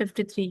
53।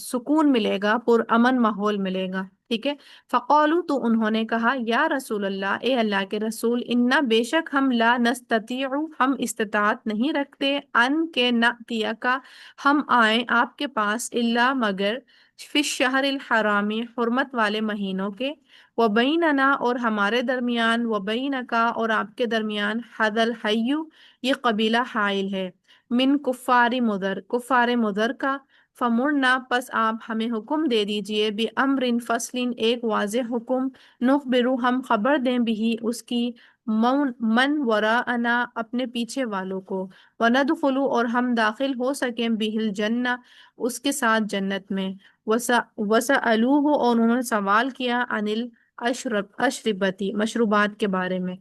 سکون ملے گا، پرامن ماحول ملے گا، ٹھیک ہے۔ فقالو، تو انہوں نے کہا، یا رسول اللہ، اے اللہ کے رسول، انا بے شک ہم لا نستطیع، ہم استطاعت نہیں رکھتے، ان کے نأتیہ کا، ہم آئیں آپ کے پاس، الا مگر فی الشہر الحرامی، حرمت والے مہینوں کے، وبیننا اور ہمارے درمیان، وبینکا اور آپ کے درمیان، حد الحیو یہ قبیلہ حائل ہے، من کفار مضر، کفار مضر کا، فمرنا پس آپ ہمیں حکم دے دیجئے، بِأَمْرٍ فصل ایک واضح حکم، نخبرو ہم خبر دیں بھی اس کی، من وراءنا اپنے پیچھے والوں کو، وندخلو اور ہم داخل ہو سکیں بِهِ الجنہ اس کے ساتھ جنت میں، وسألوہ اور انہوں نے سوال کیا، عن الاشربتی مشروبات کے بارے میں،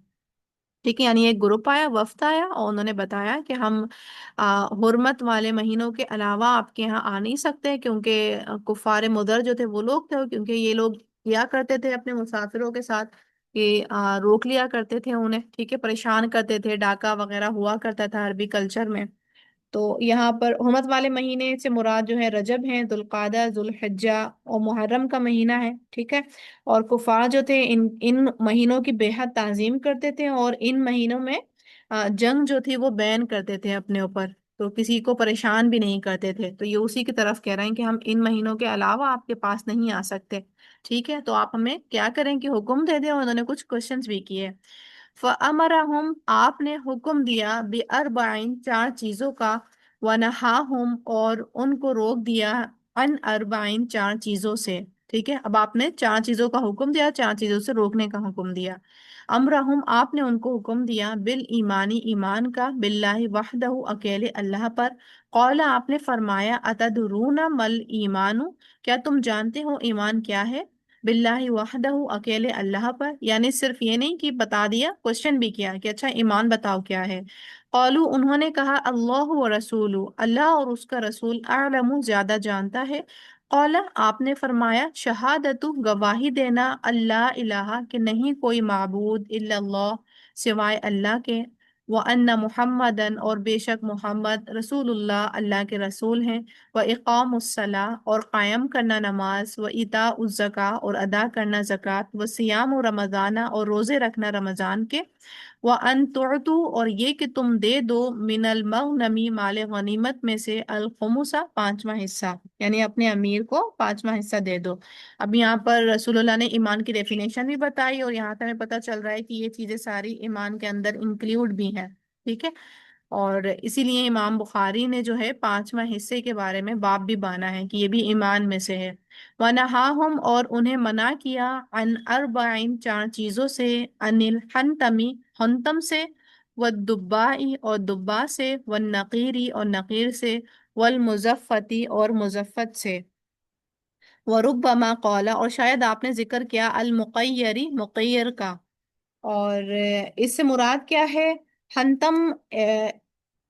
ٹھیک ہے۔ یعنی ایک گروپ آیا، وفد آیا، اور انہوں نے بتایا کہ ہم حرمت والے مہینوں کے علاوہ آپ کے یہاں آ نہیں سکتے، کیونکہ کفار مضر جو تھے وہ لوگ تھے، کیونکہ یہ لوگ کیا کرتے تھے اپنے مسافروں کے ساتھ کہ روک لیا کرتے تھے انہیں، ٹھیک ہے، پریشان کرتے تھے، ڈاکہ وغیرہ ہوا کرتا تھا عربی کلچر میں۔ تو یہاں پر حرمت والے مہینے سے مراد جو ہے رجب ہیں، ذوالقعدہ، ذوالحجہ اور محرم کا مہینہ ہے، ٹھیک ہے۔ اور کفار جو تھے ان مہینوں کی بے حد تعظیم کرتے تھے، اور ان مہینوں میں جنگ جو تھی وہ بین کرتے تھے اپنے اوپر، تو کسی کو پریشان بھی نہیں کرتے تھے۔ تو یہ اسی کی طرف کہہ رہے ہیں کہ ہم ان مہینوں کے علاوہ آپ کے پاس نہیں آ سکتے، ٹھیک ہے۔ تو آپ ہمیں کیا کریں کہ حکم دے دیں، اور انہوں نے کچھ کوشچنس بھی کیے۔ فَأَمَرَهُمْ آپ نے حکم دیا، بِأَرْبَعٍ چار چیزوں کا، وَنَهَاهُمْ اور ان کو روک دیا، عن اربعین چار چیزوں سے، ٹھیک ہے۔ اب آپ نے چار چیزوں کا حکم دیا، چار چیزوں سے روکنے کا حکم دیا۔ امرہم آپ نے ان کو حکم دیا، بالایمانی ایمان کا، باللہ وحدہ اکیلے اللہ پر، قال آپ نے فرمایا، اتدرون مل ایمان کیا تم جانتے ہو ایمان کیا ہے، باللہ وحدہ اکیلے اللہ پر، یعنی صرف یہ نہیں کہ بتا دیا، کوشچن بھی کیا کہ اچھا ایمان بتاؤ کیا ہے۔ قالو انہوں نے کہا، اللہ و رسول اللہ اور اس کا رسول، اعلم زیادہ جانتا ہے۔ قال آپ نے فرمایا، شہادت گواہی دینا، اللہ الہ کہ نہیں کوئی معبود، الا اللہ سوائے اللہ کے، وان محمدن اور بے شک محمد، رسول اللہ اللہ کے رسول ہیں، و اقام الصلاۃ اور قائم کرنا نماز، و ایتاء الزکاۃ اور ادا کرنا زکوٰۃ، و صیام و رمضان اور روزے رکھنا رمضان کے، وَأَن تُعْطُوا اور یہ کہ تم دے دو، من المغنم مال غنیمت میں سے، الخمس پانچواں حصہ، یعنی اپنے امیر کو پانچواں حصہ دے دو۔ اب یہاں پر رسول اللہ نے ایمان کی ڈیفینیشن بھی بتائی، اور یہاں تک ہمیں پتہ چل رہا ہے کہ یہ چیزیں ساری ایمان کے اندر انکلیوڈ بھی ہیں، ٹھیک ہے۔ اور اسی لیے امام بخاری نے جو ہے پانچواں حصے کے بارے میں باب بھی بانا ہے کہ یہ بھی ایمان میں سے ہے۔ وَنَهَاهُمْ اور انہیں منع کیا، عن اربعین چار چیزوں سے، عن الحنتمی حنتم سے، والدبائی اور دبا سے، والنقیری اور نقیر سے، والمزفتی اور مزفت سے، وربما قال اور شاید آپ نے ذکر کیا، المقیری مقیر کا، اور اس سے مراد کیا ہے؟ حنتم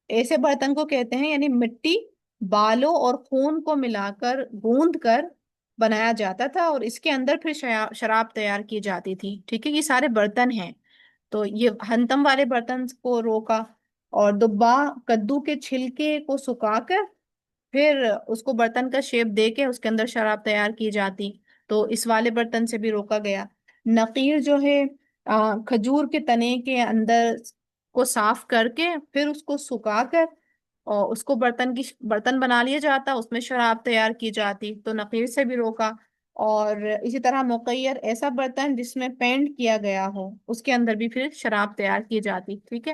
ایسے برتن کو کہتے ہیں، یعنی مٹی، بالوں اور خون کو ملا کر گوندھ کر بنایا جاتا تھا، اور اس کے اندر پھر شراب تیار کی جاتی تھی، ٹھیک ہے۔ یہ سارے برتن ہیں، تو یہ ہنتم والے برتن کو روکا۔ اور دبا کدو کے چھلکے کو سکھا کر پھر اس کو برتن کا شیپ دے کے اس کے اندر شراب تیار کی جاتی، تو اس والے برتن سے بھی روکا گیا۔ نقیر جو ہے کھجور کے تنے کے اندر کو صاف کر کے پھر اس کو سکھا کر اور اس کو برتن بنا لیا جاتا، اس میں شراب تیار کی جاتی، تو نقیر سے بھی روکا۔ اور اسی طرح مقیر ایسا برتن جس میں پینٹ کیا گیا ہو، اس کے اندر بھی پھر شراب تیار کی جاتی، ٹھیک ہے۔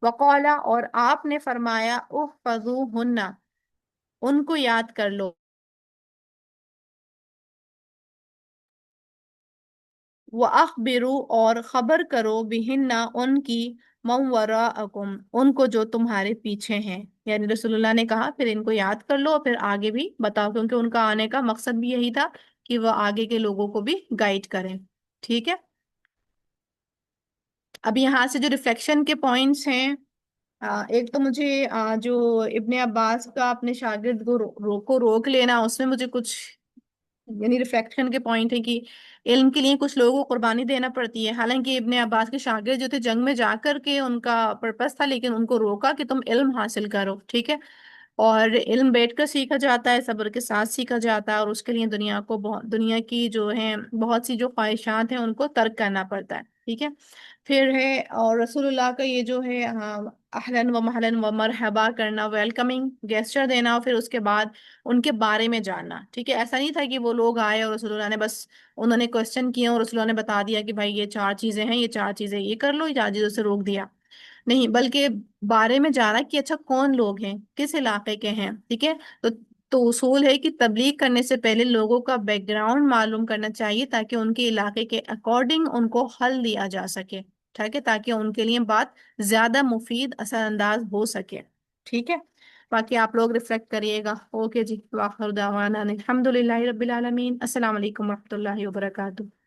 وقالا اور آپ نے فرمایا، احفظوہن ان کو یاد کر لو، وَأَخْبِرُوا اور خبر کرو، بِهِنَّ ان کی، مَن وَرَاءَكُمْ ان کو جو تمہارے پیچھے ہیں، یعنی رسول اللہ نے کہا پھر ان کو یاد کر لو، پھر آگے بھی بتاؤ، کیونکہ ان کا آنے کا مقصد بھی یہی تھا کہ وہ آگے کے لوگوں کو بھی گائیڈ کریں، ٹھیک ہے۔ اب یہاں سے جو ریفلیکشن کے پوائنٹس ہیں، ایک تو مجھے جو ابن عباس کا اپنے شاگرد کو روک لینا، اس میں مجھے کچھ یعنی ریفلیکشن کے پوائنٹ ہے کہ علم کے لیے کچھ لوگوں کو قربانی دینا پڑتی ہے۔ حالانکہ ابن عباس کے شاگرد جو تھے جنگ میں جا کر کے ان کا پرپس تھا، لیکن ان کو روکا کہ تم علم حاصل کرو، ٹھیک ہے۔ اور علم بیٹھ کر سیکھا جاتا ہے، صبر کے ساتھ سیکھا جاتا ہے، اور اس کے لیے دنیا کو دنیا کی جو ہے بہت سی جو خواہشات ہیں ان کو ترک کرنا پڑتا ہے، ٹھیک ہے۔ پھر ہے، اور رسول اللہ کا یہ جو ہے اہلاً و مہلاً و مرحبا کرنا، ویلکمنگ گیسچر دینا، اور پھر اس کے بعد ان کے بارے میں جاننا، ٹھیک ہے۔ ایسا نہیں تھا کہ وہ لوگ آئے اور رسول اللہ نے بس انہوں نے کوشچن کیا اور رسول اللہ نے بتا دیا کہ بھائی یہ چار چیزیں ہیں، یہ چار چیزیں یہ کر لو، یہ چار چیزوں سے روک دیا، نہیں، بلکہ بارے میں جانا کہ اچھا کون لوگ ہیں، کس علاقے کے ہیں، ٹھیک ہے۔ تو تو اصول ہے کہ تبلیغ کرنے سے پہلے لوگوں کا بیک گراؤنڈ معلوم کرنا چاہیے تاکہ ان کے علاقے کے اکارڈنگ ان کو حل دیا جا سکے، ٹھیک ہے، تاکہ ان کے لیے بات زیادہ مفید اثر انداز ہو سکے، ٹھیک ہے۔ باقی آپ لوگ ریفلیکٹ کریے گا۔ اوکے جی، واخر دعوانا الحمد للہ رب العالمین۔ السلام علیکم ورحمۃ اللہ وبرکاتہ۔